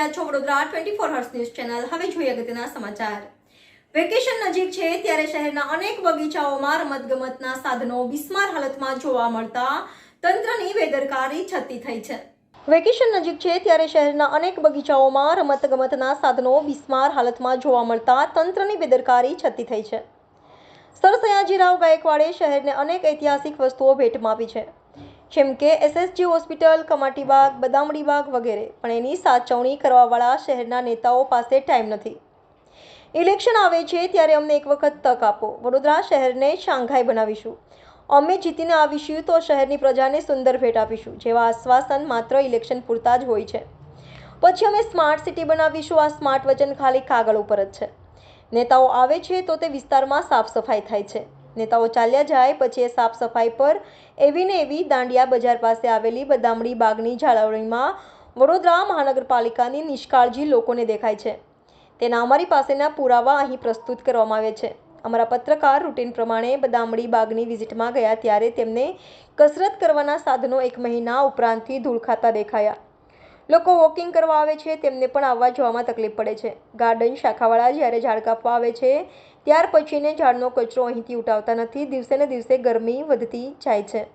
રહ્યા છો વડોદરા 24 હર્ષ news channel. હવે જોઈએ અગત્યના સમાચાર। વેકેશન નજીક છે ત્યારે શહેરના અનેક બગીચાઓમાં રમતગમતના સાધનો બિસ્માર હાલતમાં જોવા મળતા તંત્રની બેદરકારી છતી થઈ છે। વેકેશન નજીક છે ત્યારે શહેરના અનેક બગીચાઓમાં રમતગમતના સાધનો બિસ્માર હાલતમાં જોવા મળતા તંત્રની બેદરકારી છતી થઈ છે। સર સયાજીરાવ ગાયકવાડે શહેરને અનેક ઐતિહાસિક વસ્તુઓ ભેટમાં આપી છે, જેમ કે એસએસજી હોસ્પિટલ, કમાટીબાગ, બદામડીબાગ વગેરે, પણ એની સાચવણી કરવાવાળા શહેરના નેતાઓ પાસે ટાઈમ નથી। ઇલેક્શન આવે છે ત્યારે અમને એક વખત તક આપો, વડોદરા શહેરને શાંઘાઈ બનાવીશું, અમે જીતીને આવીશું તો શહેરની પ્રજાને સુંદર ભેટ આપીશું જેવા આશ્વાસન માત્ર ઇલેક્શન પૂરતા જ હોય છે। પછી અમે સ્માર્ટ સિટી બનાવીશું, આ સ્માર્ટ વચન ખાલી કાગળ ઉપર જ છે। નેતાઓ આવે છે તો તે વિસ્તારમાં સાફ સફાઈ થાય છે, નેતાઓ ચાલ્યા જાય પછી એ સાફ સફાઈ પર એવી ને એવી દાંડિયા બજાર પાસે આવેલી બદામડી બાગની જાળવણીમાં વડોદરા મહાનગરપાલિકાની નિષ્કાળજી લોકોને દેખાય છે। તેના અમારી પાસેના પુરાવા અહીં પ્રસ્તુત કરવામાં આવે છે। અમારા પત્રકાર રૂટીન પ્રમાણે બદામડી બાગની વિઝિટમાં ગયા ત્યારે તેમને કસરત કરવાના સાધનો 1 મહિના ઉપરાંતથી ધૂળ ખાતા દેખાયા। લોકો વોકિંગ કરવા આવે છે તેમને પણ આવવા જવામાં તકલીફ પડે છે। ગાર્ડન શાખાવાળા જ્યારે ઝાડ કાપવા આવે છે ત્યાર પછીને ઝાડનો કચરો અહીંથી ઉઠાવતા નથી। દિવસે ને દિવસે ગરમી વધતી જાય છે।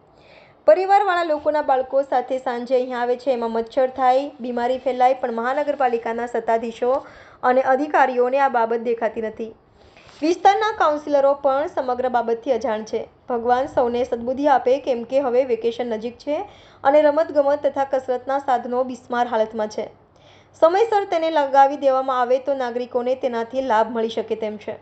પરિવારવાળા લોકોના બાળકો સાથે સાંજે અહીં આવે છે, એમાં મચ્છર થાય, બીમારી ફેલાય, પણ મહાનગરપાલિકાના સત્તાધીશો અને અધિકારીઓને આ બાબત દેખાતી નથી। વિસ્તારના કાઉન્સિલરો પણ સમગ્ર બાબતથી અજાણ છે। ભગવાન સૌને સદબુદ્ધિ આપે, કેમ કે હવે વેકેશન નજીક છે અને રમતગમત તથા કસરતના સાધનો બિસ્માર હાલતમાં છે। સમયસર તેને લગાવી દેવામાં આવે તો નાગરિકોને તેનાથી લાભ મળી શકે તેમ છે।